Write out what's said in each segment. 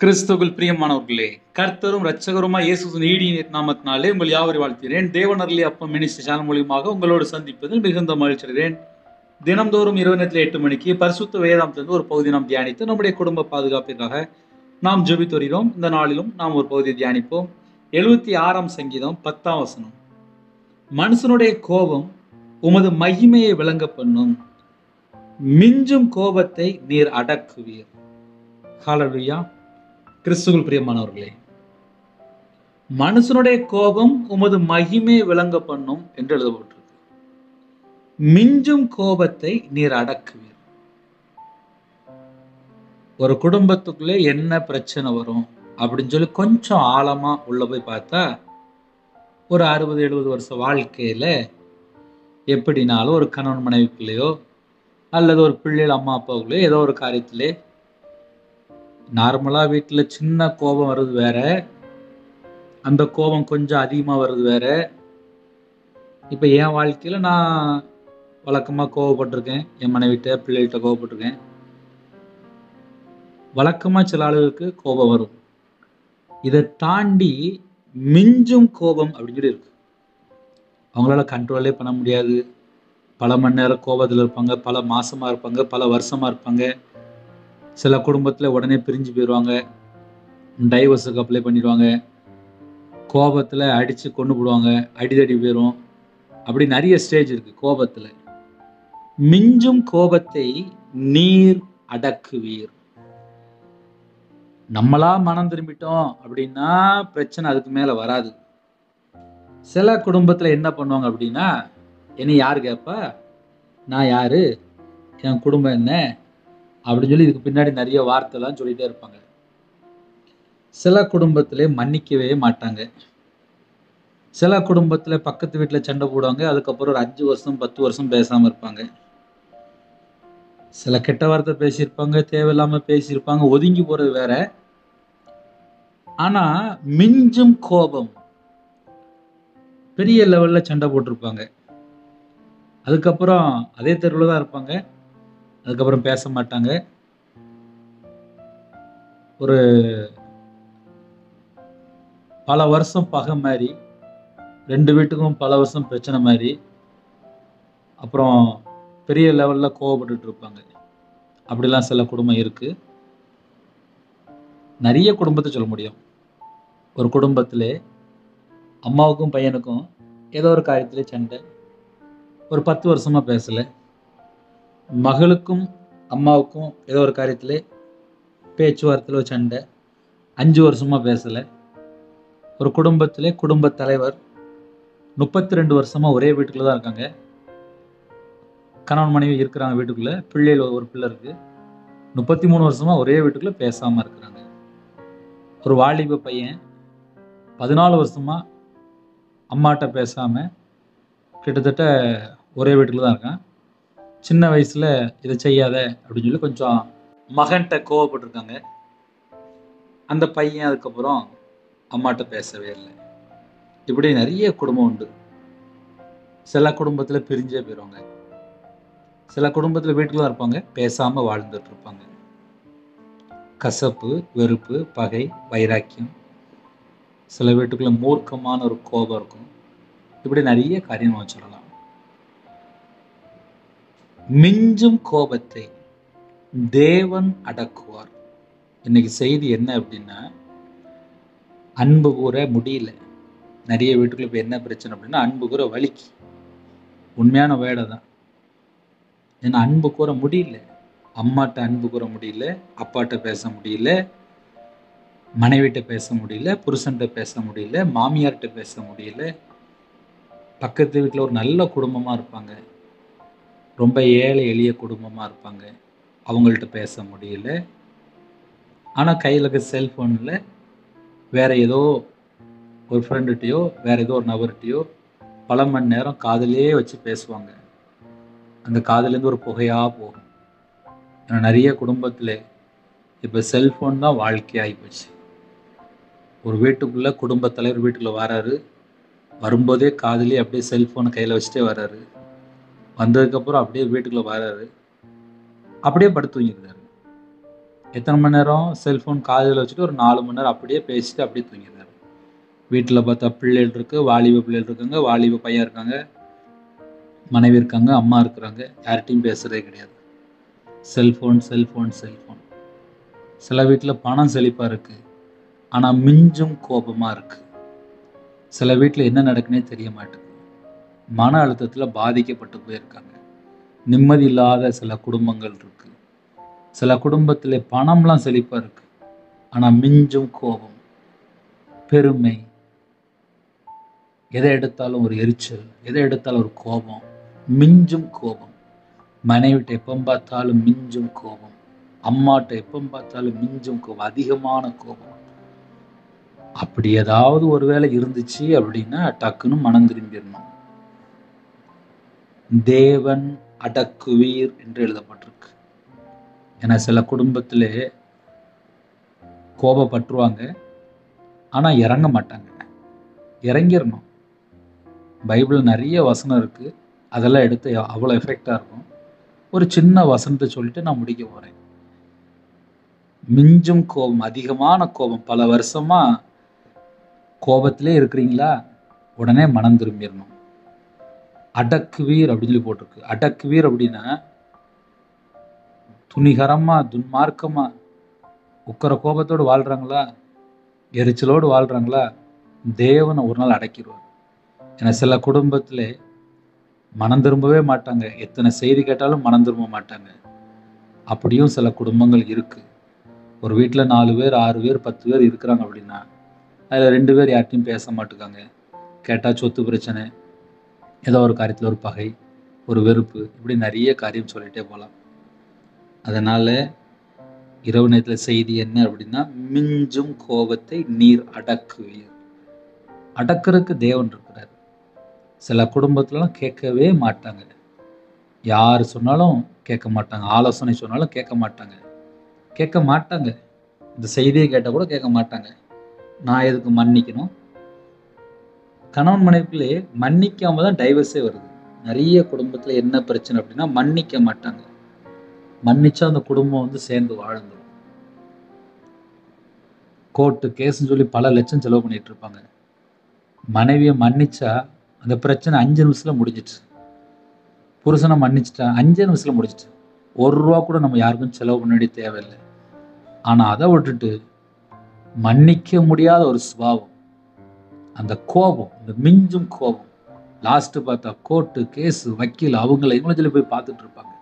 கிறிஸ்துவுக்குள் பிரியமானவர்களே, கர்த்தரும் இரட்சகருமாய் இயேசு நீடிய நாமத்தினாலே உங்கள் யாவரை வாழ்த்துகிறேன். தேவனருளி அப்பம் மினிஸ்ட்ரி சேனல் மூலியமாக உங்களோடு சந்திப்பதில் மிகுந்த மகிழ்ச்சி அடைகிறேன். தினம்தோறும் இரவு நேரத்தில் 8 மணிக்கு பரிசுத்த வேதாந்தத்திலிருந்து ஒரு பகுதி நாம் தியானித்து நம்முடைய குடும்ப பாதுகாப்பிற்காக நாம் ஜெபித்து வருகிறோம். இந்த நாளிலும் நாம் ஒரு பகுதியை தியானிப்போம். 76ஆம் சங்கீதம் 10ஆம் வசனம். மனுஷனுடைய கோபம் உமது மகிமையை விளங்க பண்ணும், மிஞ்சும் கோபத்தை நீர் அடக்குவீர். ஹல்லேலூயா. கிறிஸ்துவுக்குள் பிரியமானவர்களே, மனுஷனுடைய கோபம் உமது மகிமையை விளங்க பண்ணும் என்று எழுதப்பட்டிருக்கு. மிஞ்சும் கோபத்தை நீர் அடக்குவீர். ஒரு குடும்பத்துக்குள்ளே என்ன பிரச்சனை வரும் அப்படின்னு சொல்லி கொஞ்சம் ஆழமா உள்ள போய் பார்த்தா, ஒரு 60-70 வருஷ வாழ்க்கையில எப்படினாலும் ஒரு கணவன் மனைவிக்குள்ளேயோ அல்லது ஒரு பிள்ளைகள் அம்மா அப்பாவுக்குள்ளேயோ ஏதோ ஒரு காரியத்திலே நார்மலா வீட்டுல சின்ன கோபம் வர்றது வேற, அந்த கோபம் கொஞ்சம் அதிகமா வர்றது வேற. இப்ப என் வாழ்க்கையில நான் வழக்கமா கோவப்பட்டிருக்கேன், என் மனைவிட்ட பிள்ளைகிட்ட கோவப்பட்டிருக்கேன். வழக்கமா சில ஆளுகளுக்கு கோபம் வரும். இதை தாண்டி மிஞ்சும் கோபம் அப்படின்னு சொல்லி இருக்கு. அவங்களால கண்ட்ரோலே பண்ண முடியாது. பல மணி நேரம் கோபத்துல இருப்பாங்க, பல மாசமா இருப்பாங்க, பல வருஷமா இருப்பாங்க. சில குடும்பத்துல உடனே பிரிஞ்சு போயிடுவாங்க, டைவர்ஸுக்கு அப்ளை பண்ணிடுவாங்க, கோபத்துல அடிச்சு கொண்டு போடுவாங்க, அடிதடி போயிடும். அப்படி நிறைய ஸ்டேஜ் இருக்கு கோபத்துல. மிஞ்சும் கோபத்தை நீர் அடக்குவீர். நம்மளா மனம் திரும்பிட்டோம் அப்படின்னா பிரச்சனை அதுக்கு மேல வராது. சில குடும்பத்துல என்ன பண்ணுவாங்க அப்படின்னா, என்னை யாரு கேட்பா, நான் யாரு, என் குடும்பம் என்ன அப்படின்னு சொல்லி இதுக்கு பின்னாடி நிறைய வார்த்தைலாம் சொல்லிட்டே இருப்பாங்க. சில குடும்பத்திலே மன்னிக்கவே மாட்டாங்க. சில குடும்பத்துல பக்கத்து வீட்டுல சண்டை போடுவாங்க, அதுக்கப்புறம் ஒரு 5 வருஷம் 10 வருஷம் பேசாம இருப்பாங்க. சில கெட்ட வார்த்தை பேசியிருப்பாங்க, தேவையில்லாம பேசியிருப்பாங்க, ஒதுங்கி போறது வேற. ஆனா மிஞ்சும் கோபம், பெரிய லெவல்ல சண்டை போட்டிருப்பாங்க, அதுக்கப்புறம் அதே தெருவில் தான் இருப்பாங்க, அதுக்கப்புறம் பேச மாட்டாங்க. ஒரு பல வருஷம் பகை மாதிரி, 2 வீட்டுக்கும் பல வருஷம் பிரச்சனை மாதிரி, அப்புறம் பெரிய லெவல்ல கோவப்பட்டு இருப்பாங்க. அப்படிலாம் சில குடும்பம் இருக்கு. நிறைய குடும்பத்தை சொல்ல முடியும். ஒரு குடும்பத்திலே அம்மாவுக்கும் பையனுக்கும் ஏதோ ஒரு காரியத்திலே சண்டை, ஒரு 10 வருஷமா பேசல. மகளுக்கும் அம்மாவுக்கும் ஏதோ ஒரு காரியத்திலே பேச்சுவார்த்தையில ஒரு சண்டை, 5 வருஷமா பேசல. ஒரு குடும்பத்திலே குடும்ப தலைவர் 32 வருஷமா ஒரே வீட்டுக்குள்ள தான் இருக்காங்க. கணவன் மனைவி இருக்கிறாங்க வீட்டுக்குள்ள, பிள்ளைகள் ஒரு பிள்ளை இருக்கு. 33 வருஷமா ஒரே வீட்டுக்குள்ள பேசாம இருக்கிறாங்க. ஒரு வாலிப பையன் 14 வருஷமா அம்மாட்ட பேசாம கிட்டத்தட்ட ஒரே வீட்டுக்குள்ள தான் இருக்கான். சின்ன வயசுல இதை செய்யாத அப்படின்னு சொல்லி கொஞ்சம் மகன்கிட்ட கோவப்பட்டிருக்காங்க. அந்த பையன் அதுக்கப்புறம் அம்மாட்ட பேசவே இல்லை. இப்படி நிறைய குடும்பம் உண்டு. சில குடும்பத்துல பிரிஞ்சே போயிடுவாங்க. சில குடும்பத்துல வீட்டுக்குள்ள இருப்பாங்க, பேசாம வாழ்ந்துட்டு இருப்பாங்க. கசப்பு, வெறுப்பு, பகை, வைராக்கியம், சில வீட்டுக்குள்ள மூர்க்கமான ஒரு கோபம் இருக்கும். இப்படி நிறைய காரியம் சொல்லலாம். மிஞ்சும் கோபத்தை தேவன் அடக்குவார். இன்னைக்கு செய்தி என்ன அப்படின்னா, அன்பு கூற முடியல. நிறைய வீட்டுக்குள்ள இப்ப என்ன பிரச்சனை அப்படின்னா, அன்பு கூற வலிக்கு. உண்மையான வேலை தான். ஏன்னா அன்பு கூற முடியல. அம்மாட்ட அன்பு கூற முடியல, அப்பாட்ட பேச முடியல, மனைவிட்ட பேச முடியல, புருஷன்கிட்ட பேச முடியல, மாமியார்கிட்ட பேச முடியல. பக்கத்து வீட்டில் ஒரு நல்ல குடும்பமா இருப்பாங்க, ரொம்ப ஏழை எளிய குடும்பமா இருப்பாங்க, அவங்கள்ட்ட பேச முடியல. ஆனா கையில் இருக்க செல்போன்ல வேற ஏதோ ஒரு ஃப்ரெண்டுகிட்டையோ வேற ஏதோ ஒரு நபர்கிட்டையோ பல மணி நேரம் காதலே வச்சு பேசுவாங்க. அந்த காதலேருந்து ஒரு புகையா போகும். ஏன்னா நிறைய குடும்பத்துல இப்ப செல்போன் தான் வாழ்க்கையாகி போச்சு. ஒரு வீட்டுக்குள்ள குடும்ப தலைவர் வீட்டுக்குள்ள வராரு, வரும்போதே காதலி அப்படியே செல்போனை கையில வச்சுட்டே வர்றாரு. வந்ததுக்கப்புறம் அப்படியே வீட்டுக்குள்ள வராரு, அப்படியே படுத்து தூங்கிடுறாரு. எத்தனை மணி நேரம் செல்ஃபோன் காதில் வச்சுட்டு ஒரு 4 மணி நேரம் அப்படியே பேசிட்டு அப்படியே தூங்கிடுறாரு. வீட்டில் பார்த்தா பிள்ளைகள் இருக்குது, வாலிப பிள்ளைகள் இருக்காங்க, வாலிப பையன் இருக்காங்க, மனைவி இருக்காங்க, அம்மா இருக்கிறாங்க, யார்கிட்டையும் பேசுகிறதே கிடையாது. Cellphone cellphone cellphone. சில வீட்டில் பணம் செழிப்பாக இருக்குது, ஆனால் மிஞ்சும் கோபமாக இருக்குது. சில வீட்டில் என்ன நடக்குன்னே தெரிய மாட்டேங்குது. மன அழுத்தத்தில் பாதிக்கப்பட்டு போயிருக்காங்க. நிம்மதி இல்லாத சில குடும்பங்கள் இருக்குது. சில குடும்பத்தில் பணம்லாம் செழிப்பாக இருக்குது, ஆனால் மிஞ்சும் கோபம், பெருமை, எதை எடுத்தாலும் ஒரு எரிச்சல், எதை எடுத்தாலும் ஒரு கோபம், மிஞ்சும் கோபம். மனைவிட்ட எப்போ பார்த்தாலும் மிஞ்சும் கோபம், அம்மாட்ட எப்போ பார்த்தாலும் மிஞ்சும் கோபம், அதிகமான கோபம். அப்படி ஏதாவது ஒரு வேளை இருந்துச்சு அப்படின்னா டக்குன்னு மனம் திரும்பிடணும். தேவன் அடக்குவீர் என்று எழுதப்பட்டிருக்கு. ஏன்னா சில குடும்பத்திலே கோபப்பட்டுருவாங்க, ஆனால் இறங்க மாட்டாங்க. இறங்கிடணும். பைபிள் நிறைய வசனம் இருக்குது, அதெல்லாம் எடுத்து அவ்வளோ எஃபெக்டாக இருக்கும். ஒரு சின்ன வசனத்தை சொல்லிட்டு நான் முடிக்க போகிறேன். மிஞ்சும் கோபம், அதிகமான கோபம். பல வருஷமாக கோபத்திலே இருக்கிறீங்களா? உடனே மனம் திரும்பிடணும். அடக்குவீர் அப்படின்னு சொல்லி போட்டிருக்கு. அடக்குவீர் அப்படின்னா துணிகரமாக, துன்மார்க்கமாக உக்கிர கோபத்தோடு வாழ்கிறாங்களா, எரிச்சலோடு வாழ்கிறாங்களா, தேவனை ஒரு நாள் அடக்கிடுவார். ஏன்னா சில குடும்பத்தில் மனம் திரும்பவே மாட்டாங்க. எத்தனை செய்தி கேட்டாலும் மனம் திரும்ப மாட்டாங்க. அப்படியும் சில குடும்பங்கள் இருக்குது. ஒரு வீட்டில் 4 பேர் 6 பேர் 10 பேர் இருக்கிறாங்க அப்படின்னா அதில் 2 பேர் யார்ட்டையும் பேச மாட்டுக்காங்க. கேட்டால் சொத்து பிரச்சனை, ஏதோ ஒரு காரியத்தில் ஒரு பகை, ஒரு வெறுப்பு, இப்படி நிறைய காரியம் சொல்லிகிட்டே போகலாம். அதனால் இரவு நேரத்தில் செய்தி என்ன அப்படின்னா, மிஞ்சும் கோபத்தை நீர் அடக்குவீர். அடக்கிறதுக்கு தேவன் இருக்கிறார். சில குடும்பத்துலலாம் கேட்கவே மாட்டாங்க. யார் சொன்னாலும் கேட்க மாட்டாங்க, ஆலோசனை சொன்னாலும் கேட்க மாட்டாங்க. இந்த செய்தியை கேட்டால் கூட கேட்க மாட்டாங்க. நான் எதுக்கு மன்னிக்கணும்? கணவன் மனைவிக்குள்ளே மன்னிக்காம தான் டைவர்ஸே வருது. நிறைய குடும்பத்தில் என்ன பிரச்சனை அப்படின்னா, மன்னிக்க மாட்டாங்க. மன்னிச்சா அந்த குடும்பம் சேர்ந்து வாழ்ந்துடும். கோர்ட்டு கேஸ்ன்னு சொல்லி பல லட்சம் செலவு பண்ணிட்டு இருப்பாங்க. மனைவியை மன்னிச்சா அந்த பிரச்சனை 5 நிமிஷத்தில் முடிஞ்சிட்டு. புருஷனை மன்னிச்சிட்டா 5 நிமிஷத்தில் முடிஞ்சிட்டு. 1 ரூபா கூட நம்ம யாருக்கும் செலவு பண்ண வேண்டிய தேவையில்லை. ஆனால் அதை விட்டுட்டு மன்னிக்க முடியாத ஒரு சுபாவம், அந்த கோபம், அந்த மிஞ்சும் கோபம். லாஸ்ட்டு பார்த்தா கோர்ட்டு கேஸு, வக்கீல், இவங்களை சொல்லி போய் பார்த்துட்டு இருப்பாங்க.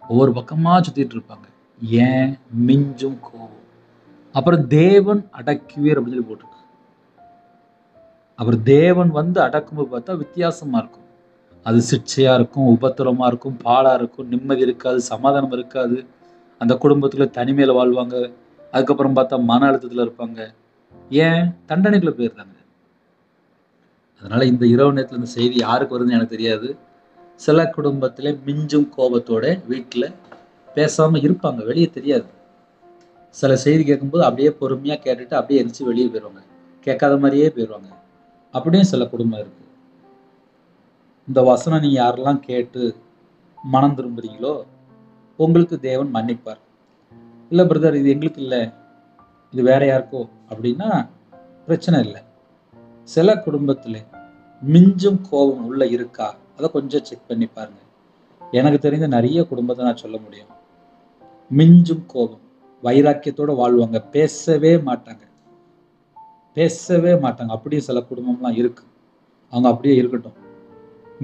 ஒவ்வொரு பக்கமாக சுற்றிட்டு இருப்பாங்க. ஏன்? மிஞ்சும் கோபம். அப்புறம் தேவன் அடக்குவீர் அப்படின்னு சொல்லி போட்டிருக்கு. அப்புறம் தேவன் அடக்கும்போது பார்த்தா வித்தியாசமா இருக்கும். அது சிக்ஷையா இருக்கும், உபத்திரமா இருக்கும், பாழா இருக்கும், நிம்மதி இருக்காது, சமாதானம் இருக்காது. அந்த குடும்பத்துல தனிமையில வாழ்வாங்க. அதுக்கப்புறம் பார்த்தா மன அழுத்தத்துல இருப்பாங்க. ஏன்? தண்டனைக்குள்ள போயிருந்தாங்க. அதனால இந்த இரவு நேரத்துல இந்த செய்தி யாருக்கு வருதுன்னு எனக்கு தெரியாது. சில குடும்பத்துல மிஞ்சும் கோபத்தோட வீட்டுல பேசாம இருப்பாங்க, வெளியே தெரியாது. சில செய்தி கேட்கும்போது அப்படியே பொறுமையா கேட்டுட்டு அப்படியே எரிச்சு வெளியே போயிடுவாங்க, கேட்காத மாதிரியே போயிடுவாங்க. அப்படியும் சில குடும்பம் இருக்கு. இந்த வசனம் நீங்க யாரெல்லாம் கேட்டு மனம் திரும்புறீங்களோ உங்களுக்கு தேவன் மன்னிப்பார். இல்லை பிரதர், இது எங்களுக்கு இல்லை, இது வேற யாருக்கோ அப்படின்னா பிரச்சனை இல்லை. சில குடும்பத்துல மிஞ்சும் கோபம் உள்ள இருக்கா, அதை கொஞ்சம் செக் பண்ணி பாருங்க. எனக்கு தெரிந்த நிறைய குடும்பத்தை நான் சொல்ல முடியும். மிஞ்சும் கோபம், வைராக்கியத்தோட வாழ்வாங்க, பேசவே மாட்டாங்க. அப்படியே சில குடும்பம்லாம் இருக்கு. அவங்க அப்படியே இருக்கட்டும்.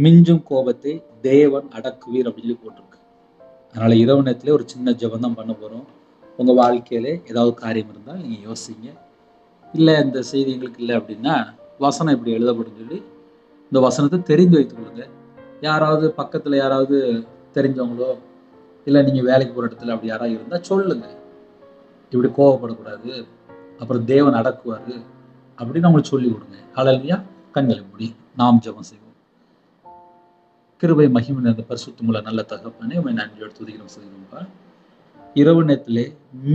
மிஞ்சும் கோபத்தை தேவன் அடக்குவீர் அப்படின்னு போட்டிருக்கு. அதனால இரவு நேரத்திலே ஒரு சின்ன ஜெபம் தான் பண்ண போறோம். உங்க வாழ்க்கையில ஏதாவது காரியம் இருந்தால் நீங்க யோசிங்க. இல்லை இந்த செய்தி எங்களுக்கு இல்லை அப்படின்னா வசனம் இப்படி எழுதப்படும் சொல்லி இந்த வசனத்தை தெரிந்து வைத்துக் கொள்ளுங்க. யாராவது பக்கத்துல யாராவது தெரிஞ்சவங்களோ இல்லை நீங்க வேலைக்கு போற இடத்துல அப்படி யாராவது இருந்தா சொல்லுங்க, இப்படி கோவப்படக்கூடாது, அப்புறம் தேவன் அடக்குவாரு அப்படின்னு அவங்களுக்கு சொல்லி கொடுங்க. ஹல்லேலூயா. கண்களை மூடி நாம் ஜெபம் செய்வோம். கிருபை மகிமை நிறைந்த பரிசுத்தமுள்ள நல்ல தகப்பனே, உம்மை நன்றியோடு துதிக்கிறோம் சொல்லுங்கப்பா. இரவு நேரத்திலே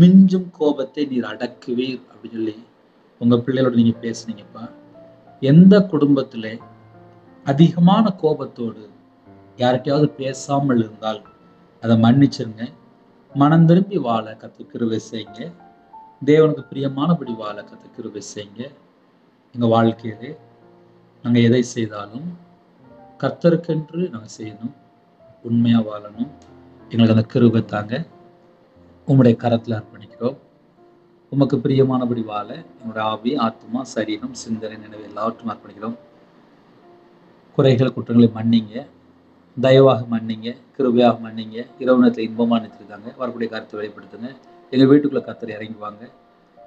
மிஞ்சும் கோபத்தை நீர் அடக்குவீர் அப்படின்னு சொல்லி உங்க பிள்ளைகளோட நீங்க பேசுனீங்கப்பா. எந்த குடும்பத்திலே அதிகமான கோபத்தோடு யார்கிட்டயாவது பேசாமல் இருந்தால் அதை மன்னிச்சிருங்க. மனம் திரும்பி வாழ கர்த்தர் கிருபை செய்யுங்க. தேவனுக்கு பிரியமானபடி வாழ கர்த்தர் கிருபை செய்யுங்க. எங்கள் வாழ்க்கையிலே நாங்கள் எதை செய்தாலும் கர்த்தருக்கென்று நாங்கள் செய்யணும், உண்மையாக வாழணும். எங்களுக்கு அந்த கிருபை தாங்க. உம்முடைய கரத்தில் அர்ப்பணிக்கிறோம். உமக்கு பிரியமானபடி வாழ என்னுடைய ஆவி, ஆத்மா, சரீரம், சிந்தனை, நினைவு எல்லாவற்றும் அர்ப்பணிக்கிறோம். குறைகள் குற்றங்களை மன்னிங்க, தயவாக மன்னிங்க, கிருபையாக மன்னிங்க. இரவு நேரத்தில் இன்பமாக நினைச்சிருக்காங்க வரக்கூடிய கருத்தை வெளிப்படுத்துங்க. எங்கள் வீட்டுக்குள்ளே கர்த்தர் இறங்குவாங்க.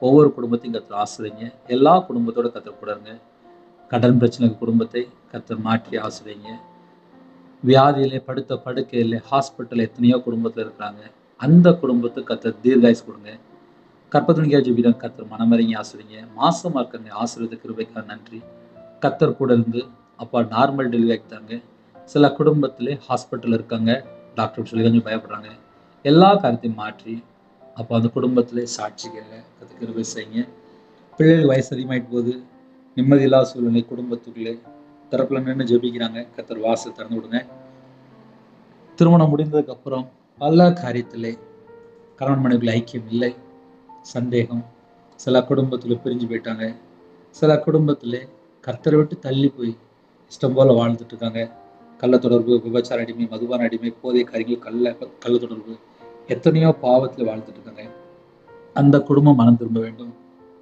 ஒவ்வொரு குடும்பத்தையும் கர்த்தர் ஆசிரியங்க. எல்லா குடும்பத்தோட கர்த்தர் கூடங்க. கடன் பிரச்சனை குடும்பத்தை கர்த்தர் மாற்றி ஆசிரியங்க. வியாதியிலே படுத்த படுக்கையில் ஹாஸ்பிட்டல் எத்தனையோ குடும்பத்தில் இருக்கிறாங்க. அந்த குடும்பத்துக்கு கர்த்தர் தீர்காயுஸ் கொடுங்க. கற்பத்தினிக்கா ஜெபிக்கிறோம், கர்த்தர் மனமறிங்க ஆசிரியங்க. மாசமாக இருக்கிறங்க ஆசீர்வாத கிருபைக்காக நன்றி. கர்த்தர் கூட இருந்து அப்பா நார்மல் டெலிவரி ஆகிட்டாங்க. சில குடும்பத்திலே ஹாஸ்பிட்டல் இருக்காங்க, டாக்டர் சொல்லி கொஞ்சம் பயப்படுறாங்க. எல்லா காரியத்தையும் மாற்றி அப்போ அந்த குடும்பத்திலே சாட்சிக்க கர்த்தர் கிருபை செய்யுங்க. பிள்ளைகள் வயசு அதிகமாகிட்டு போகுது, நிம்மதியில்லாத சூழ்நிலை குடும்பத்துக்குள்ளே தரப்புல நின்று ஜெபிக்கிறாங்க. கர்த்தர் வாசல் திறந்து விடுங்க. திருமணம் முடிந்ததுக்கு அப்புறம் பல காரியத்திலே கணவன் மனைவிகள் ஐக்கியம் இல்லை, சந்தேகம். சில குடும்பத்தில் பிரிஞ்சு போயிட்டாங்க. சில குடும்பத்திலே கர்த்தரை விட்டு தள்ளி போய் இஷ்டம் போல வாழ்ந்துட்டு இருக்காங்க. கள்ள தொடர்பு, விபச்சார அடிமை, மதுபான அடிமை, போதை காரியங்கள், கள்ள தொடர்பு, எத்தனையோ பாவத்தில் வாழ்ந்துட்டு இருக்காங்க. அந்த குடும்பம் மனம் திரும்ப வேண்டும்.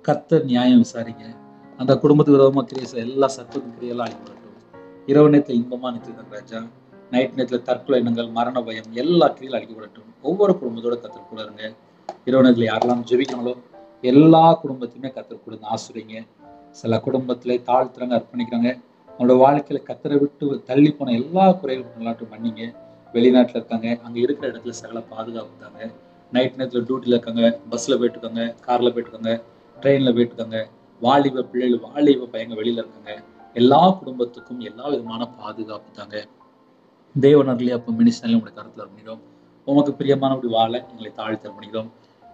கர்த்தர் நியாயம் விசாரிங்க. அந்த குடும்பத்துக்கு விரோதமாக கிரியை எல்லா சத்துவத்தின் கிரியெல்லாம் அழிக்கப்படட்டும். இரவு நேரத்தில் இன்பமாக நினைச்சிருக்காங்க ராஜா. நைட் நேரத்தில் தற்கொலை எண்ணங்கள், மரண பயம், எல்லா கிரியிலும் அழிக்கப்படட்டும். ஒவ்வொரு குடும்பத்தோட கர்த்தர் கூட இருங்க. இரவு நேரத்தில் யாரெல்லாம் ஜெபிக்கங்களோ எல்லா குடும்பத்தையுமே கர்த்தர் கூட ஆசிரியங்க. சில குடும்பத்திலே தாழ்த்துறாங்க, அர்ப்பணிக்கிறாங்க. அவங்களோட வாழ்க்கையில கர்த்தரை விட்டு தள்ளி போன எல்லா குறைகளும் மன்னிங்க. வெளிநாட்டில் இருக்காங்க, அங்கே இருக்கிற இடத்துல சகல பாதுகாப்பு தாங்க. நைட் நேரத்தில் டியூட்டியில் இருக்காங்க, பஸ்ஸில் போயிட்டு இருக்காங்க, காரில் போயிட்டு இருக்காங்க, ட்ரெயினில் போயிட்டு இருக்காங்க. வாலிப பிள்ளைகள், வாலிப பையங்க வெளியில் இருக்காங்க. எல்லா குடும்பத்துக்கும் எல்லா விதமான பாதுகாப்பு தாங்க. தேவனர்களே அப்போ மினிஸ்டர்ல உங்களுடைய கருத்தில் பண்ணிக்கிறோம். உமக்கு பிரியமானபடி வாழ எங்களை தாழ்த்தி பண்ணிக்கிறோம்.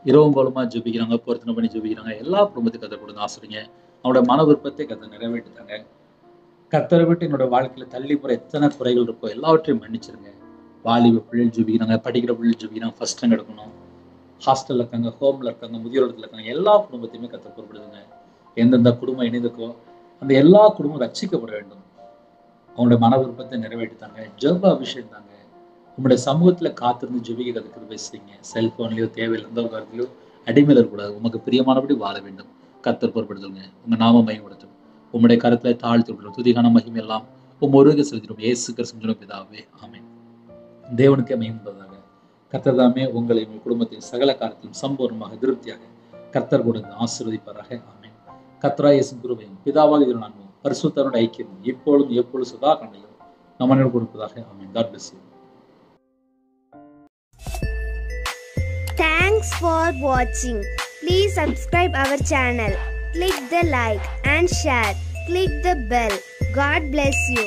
இரவும் போலமா ஜெபிக்கிறாங்க, பொருத்தனை பண்ணி ஜெபிக்கிறாங்க. எல்லா குடும்பத்தையும் கர்த்தர் கொடுங்க ஆசிரியங்க. அவங்களோட மன விருப்பத்தை கர்த்தர் நிறைவேற்றிட்டாங்க. கர்த்தரை விட்டு என்னோட வாழ்க்கையில தள்ளி போற எத்தனை குறைகள் இருக்கோ எல்லாவற்றையும் மன்னிச்சிருங்க. வாலிப பிள்ளைகள் ஜெபிக்கிறாங்க, படிக்கிற பிள்ளைகள் ஜெபிக்கிறாங்க, ஃபர்ஸ்ட் ரேங்க் எடுக்கணும். ஹாஸ்டல்ல இருக்காங்க, ஹோம்ல இருக்காங்க, முதியோரத்தில் இருக்காங்க. எல்லா குடும்பத்தையுமே கர்த்தர் பொறுப்படுதுங்க. எந்தெந்த குடும்பம் இணைந்துக்கோ அந்த எல்லா குடும்பம் ரட்சிக்கப்பட வேண்டும். அவங்களுடைய மன விருப்பத்தை நிறைவேற்றித்தாங்க. ஜெப அபிஷேகம் தாங்க. உங்களுடைய சமூகத்துல காத்திருந்து ஜெபிக்க கர்த்தர் கிருபை செய்யுங்க. செல்போன்லயோ தேவையில்லை காலத்திலயோ அடிமையில இருக்கக்கூடாது. உமக்கு பிரியமானபடி வாழ வேண்டும். கர்த்தர் பொறுப்படுத்துங்க. உங்க நாம மகிமைப்படுத்தும். உம்முடைய கருத்துல தாழ்த்தி விடுறோம். துதிகான மகிமை எல்லாம் ஒருவருக்கு செலுத்திடும். இயேசு கிறிஸ்து பிதாவே, ஆமென். தேவனுக்கே மகிமைப்பதாக. கர்த்தர் தாமே உங்களை உங்கள் குடும்பத்தின் சகல காரியத்திலும் சம்பூர்ணமாக திருப்தியாக கர்த்தர் கூட ஆசீர்வதிப்பாராக, ஆமென். கர்த்தராகிய இயேசுவின் கிருபையும் பிதாவாகிய தேவனுடைய அன்பும் பரிசுத்தருடைய ஐக்கியமும் இப்பொழுதும் எப்பொழுதும் சதா காலங்களிலும் நம் அனைவருக்கும் கொடுப்பதாக, ஆமென். God bless you. Thanks for watching. Please subscribe our channel. Click the like and share. Click the bell. God bless you.